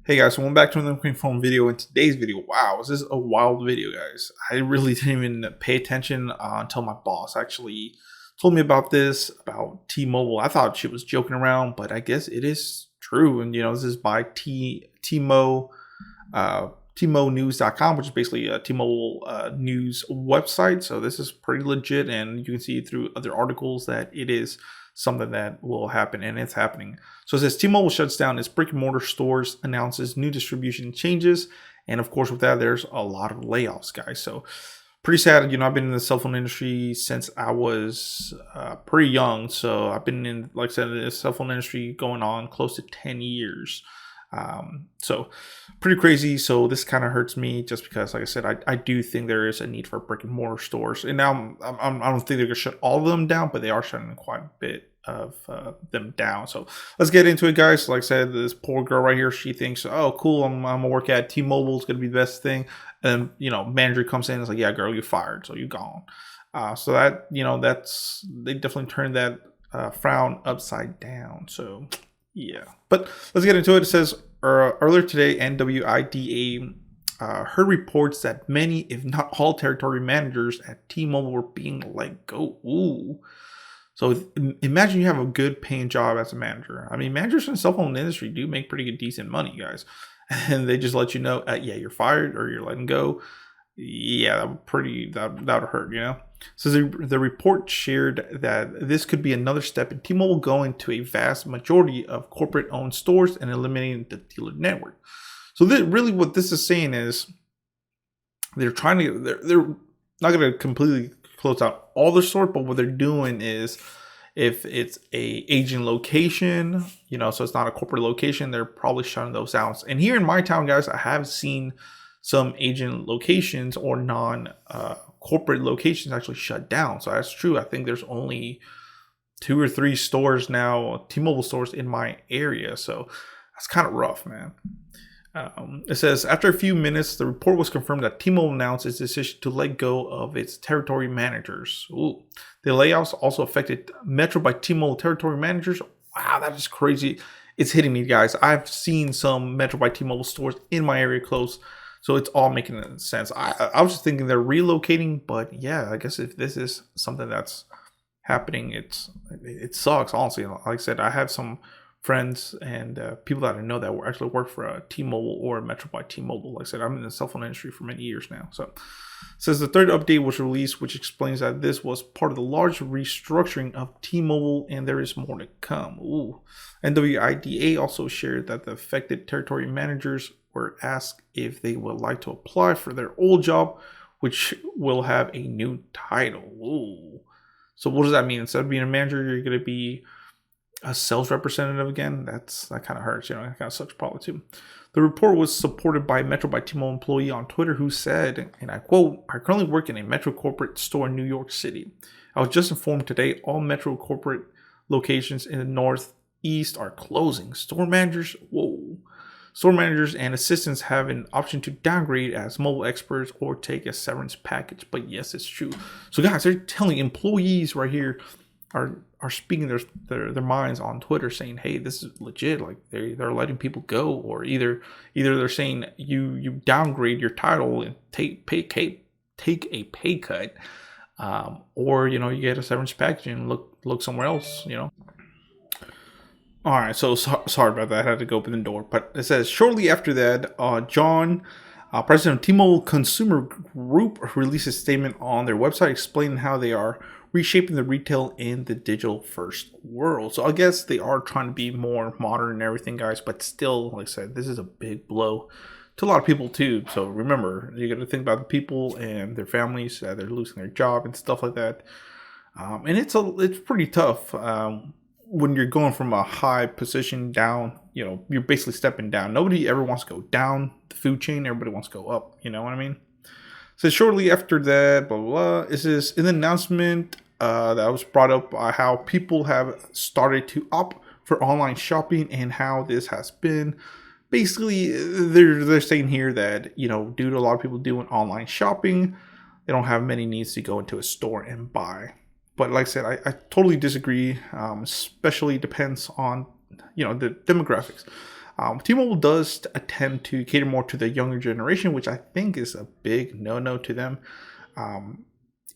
Hey guys, so welcome back to another Queen Phone video. In today's video, wow, this is a wild video, guys. I really didn't even pay attention until my boss actually told me about this, about T-Mobile. I thought she was joking around, but I guess it is true. And this is by Tmo TMOnews.com, which is basically a T-Mobile news website. So this is pretty legit, and you can see through other articles that it is something that will happen, and it's happening. So it says T-Mobile shuts down its brick and mortar stores, announces new distribution changes, and of course with that there's a lot of layoffs, guys. So pretty sad. I've been in the cell phone industry since I was pretty young. So I've been in, like I said, the cell phone industry going on close to 10 years. So pretty crazy. So this kind of hurts me just because, like I said, I do think there is a need for brick and mortar stores. And now I don't think they're gonna shut all of them down, but they are shutting quite a bit of them down. So let's get into it, guys. Like I said, this poor girl right here, she thinks, oh cool, I'm gonna work at T-Mobile, it's gonna be the best thing. And manager comes in and is like, yeah girl, you're fired, so you're gone. So that they definitely turned that frown upside down. So yeah, but let's get into it. It says earlier today, NWIDA heard reports that many, if not all, territory managers at T-Mobile were being let go. Ooh. So imagine you have a good paying job as a manager. I mean, managers in the cell phone industry do make pretty good, decent money, guys. And they just let you know, yeah, you're fired or you're letting go. Yeah, that would hurt, So the report shared that this could be another step in T-Mobile going to a vast majority of corporate-owned stores and eliminating the dealer network. So really what this is saying is they're not going to completely close out all the stores, but what they're doing is, if it's a agent location, so it's not a corporate location, they're probably shutting those down. And here in my town, guys, I have seen some agent locations or non-corporate locations actually shut down. So that's true. I think there's only 2 or 3 stores now, T-Mobile stores in my area. So that's kind of rough, man. It says, after a few minutes, the report was confirmed that T-Mobile announced its decision to let go of its territory managers. Ooh. The layoffs also affected Metro by T-Mobile territory managers. Wow, that is crazy. It's hitting me, guys. I've seen some Metro by T-Mobile stores in my area close. So it's all making sense. I was just thinking they're relocating, but yeah, I guess if this is something that's happening, it sucks, honestly. Like I said, I have some friends and people that I know that actually work for a T-Mobile or a Metro by T-Mobile. Like I said, I'm in the cell phone industry for many years now. So it says the third update was released, which explains that this was part of the large restructuring of T-Mobile, and there is more to come. Ooh. NWIDA also shared that the affected territory managers were asked if they would like to apply for their old job, which will have a new title. Ooh. So what does that mean? Instead of being a manager, you're going to be a sales representative again? That kind of hurts, it kind of sucks probably too. The report was supported by a Metro by T-Mobile employee on Twitter who said, and I quote, "I currently work in a Metro corporate store in New York City. I was just informed today all Metro corporate locations in the Northeast are closing. Store managers and assistants have an option to downgrade as mobile experts or take a severance package." But yes, it's true. So guys, they're telling employees right here are speaking their minds on Twitter, saying, hey, this is legit. Like they're letting people go, or either they're saying you downgrade your title and take a pay cut, or you get a severance package and look somewhere else. All right, so sorry about that. I had to go open the door. But it says, shortly after that, John, president of T-Mobile Consumer Group, released a statement on their website explaining how they are reshaping the retail in the digital first world. So I guess they are trying to be more modern and everything, guys. But still, like I said, this is a big blow to a lot of people too. So remember, you got to think about the people and their families. They're losing their job and stuff like that. And it's pretty tough. When you're going from a high position down, you're basically stepping down. Nobody ever wants to go down the food chain. Everybody wants to go up. You know what I mean? So shortly after that, blah, blah, blah. This is an announcement that was brought up by how people have started to opt for online shopping and how this has been. Basically, they're saying here that, due to a lot of people doing online shopping, they don't have many needs to go into a store and buy. But like I said, I totally disagree. Especially depends on, the demographics. T-Mobile does tend to cater more to the younger generation, which I think is a big no-no to them,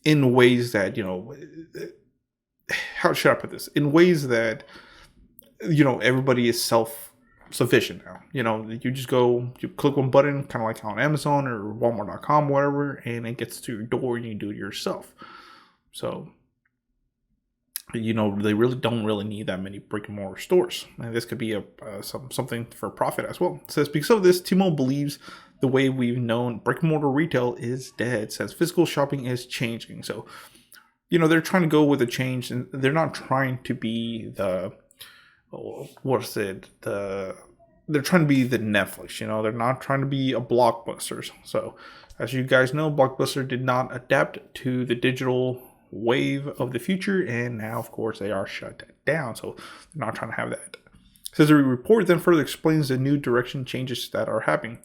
in ways that, how should I put this? In ways that, everybody is self-sufficient now. You just go, you click one button, kind of like on Amazon or Walmart.com, whatever, and it gets to your door and you do it yourself. So, they really don't need that many brick and mortar stores. And this could be something for profit as well. It says, because of this, T-Mobile believes the way we've known brick and mortar retail is dead. It says physical shopping is changing. So, they're trying to go with a change, and they're not trying to be they're trying to be the Netflix, they're not trying to be a Blockbuster. So, as you guys know, Blockbuster did not adapt to the digital wave of the future, and now, of course, they are shut down. So, they're not trying to have that. It says the report then further explains the new direction changes that are happening.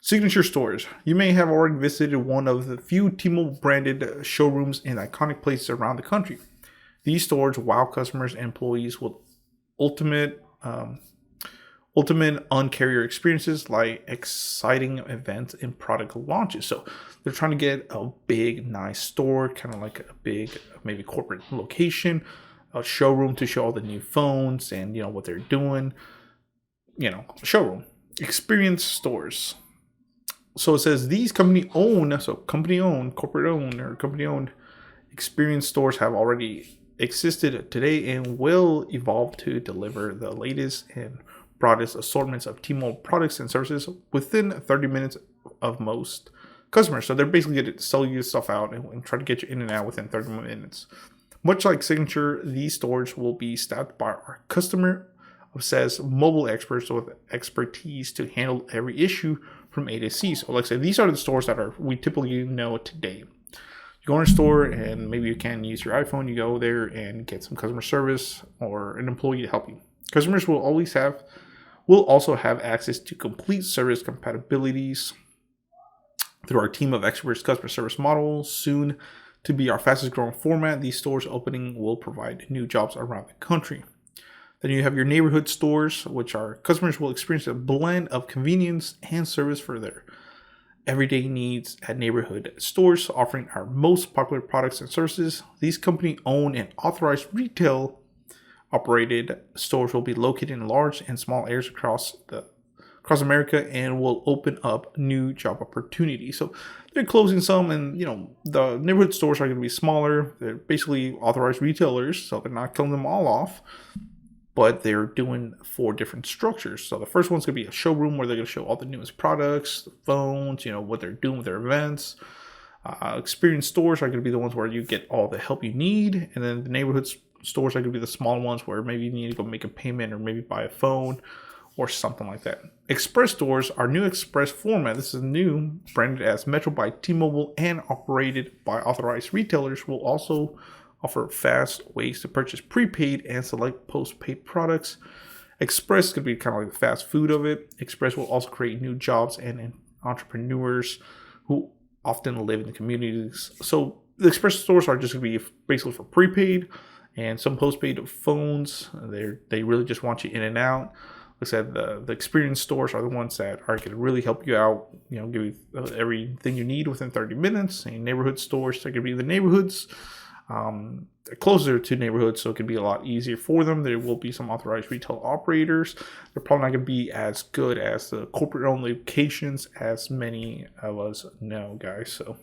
Signature stores. You may have already visited one of the few T-Mobile branded showrooms in iconic places around the country. These stores wow customers and employees with ultimate uncarrier experiences like exciting events and product launches. So they're trying to get a big, nice store, kind of like a big, maybe corporate location, a showroom to show all the new phones and what they're doing. Showroom. Experience stores. So it says these company-owned experience stores have already existed today and will evolve to deliver the latest and broadest assortments of T-Mobile products and services within 30 minutes of most customers. So they're basically going to sell you stuff out and try to get you in and out within 30 minutes. Much like Signature, these stores will be staffed by our customer-obsessed mobile experts with expertise to handle every issue from A to C. So like I said, these are the stores that we typically know today. You go in a store and maybe you can't use your iPhone. You go there and get some customer service or an employee to help you. Customers will also have access to complete service compatibilities through our team of experts customer service model. Soon to be our fastest growing format, these stores opening will provide new jobs around the country. Then you have your neighborhood stores, which our customers will experience a blend of convenience and service for their everyday needs at neighborhood stores, offering our most popular products and services. These company-owned and authorized retail operated stores will be located in large and small areas across America and will open up new job opportunities. So they're closing some, and the neighborhood stores are going to be smaller. They're basically authorized retailers, so they're not killing them all off. But they're doing 4 different structures. So the first one's going to be a showroom where they're going to show all the newest products, the phones, what they're doing with their events. Experience stores are going to be the ones where you get all the help you need. And then the neighborhood stores are going to be the small ones where maybe you need to go make a payment or maybe buy a phone or something like that. Express stores are new express format. This is new, branded as Metro by T-Mobile and operated by authorized retailers, will also offer fast ways to purchase prepaid and select postpaid products. Express could be kind of like the fast food of it. Express will also create new jobs and entrepreneurs who often live in the communities. So the Express stores are just going to be basically for prepaid and some postpaid phones. They really just want you in and out. Like I said, the experience stores are the ones that are going to really help you out, give you everything you need within 30 minutes. And neighborhood stores are going to be the neighborhoods. Closer to neighborhoods, so it can be a lot easier for them. There will be some authorized retail operators. They're probably not going to be as good as the corporate-owned locations, as many of us know, guys. So,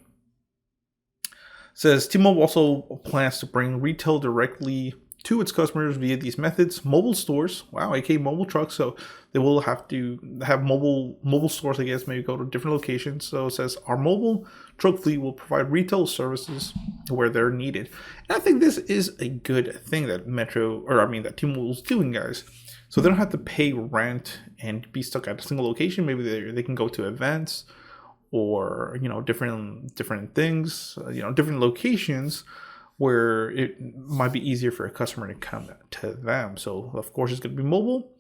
it says T-Mobile also plans to bring retail directly to its customers via these methods. Mobile stores, aka mobile trucks. So they will have to have mobile stores, I guess, maybe go to different locations. So it says our mobile truck fleet will provide retail services where they're needed. And I think this is a good thing that that T-Mobile is doing, guys. So they don't have to pay rent and be stuck at a single location. Maybe they can go to events or different things, different locations where it might be easier for a customer to come to them. So of course it's going to be mobile.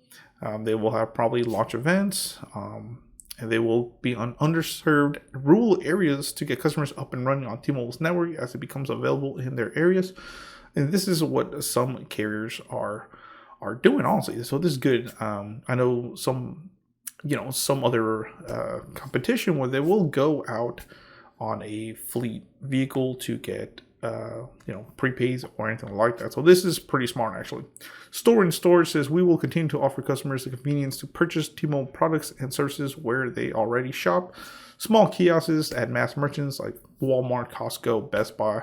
They will have probably launch events, and they will be on underserved rural areas to get customers up and running on T-Mobile's network as it becomes available in their areas. And this is what some carriers are are doing, honestly. So this is good. I know some other competition where they will go out on a fleet vehicle to get prepays or anything like that. So this is pretty smart, actually. Store in Store says we will continue to offer customers the convenience to purchase T-Mobile products and services where they already shop. Small kiosks at mass merchants like Walmart, Costco, Best Buy.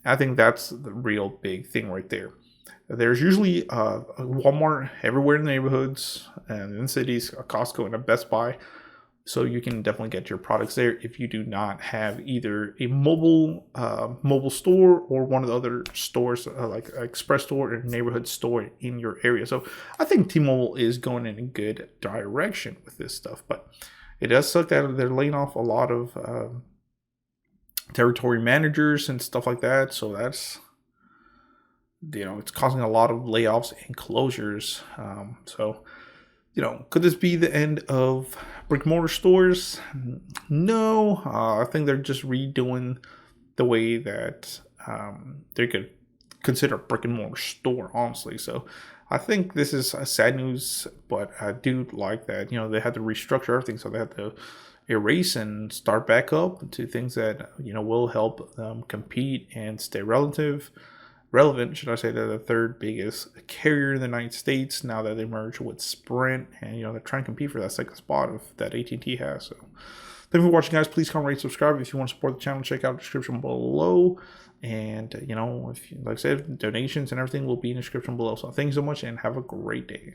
I think that's the real big thing right there. There's usually a Walmart everywhere in the neighborhoods and in cities, a Costco and a Best Buy. So you can definitely get your products there if you do not have either a mobile store or one of the other stores like Express Store or neighborhood store in your area. So I think T-Mobile is going in a good direction with this stuff, but it does suck that they're laying off a lot of territory managers and stuff like that. So that's, it's causing a lot of layoffs and closures. Could this be the end of brick and mortar stores? No, I think they're just redoing the way that they could consider a brick and mortar store, honestly. So I think this is sad news, but I do like that, they had to restructure everything. So they had to erase and start back up to things that, will help them compete and stay relevant, should I say. They're the third biggest carrier in the United States now that they merged with Sprint, and they're trying to compete for that second spot that AT&T has. So thank you for watching, guys. Please comment, rate, subscribe. If you want to support the channel, check out the description below. And if like I said, donations and everything will be in the description below. So thank you so much and have a great day.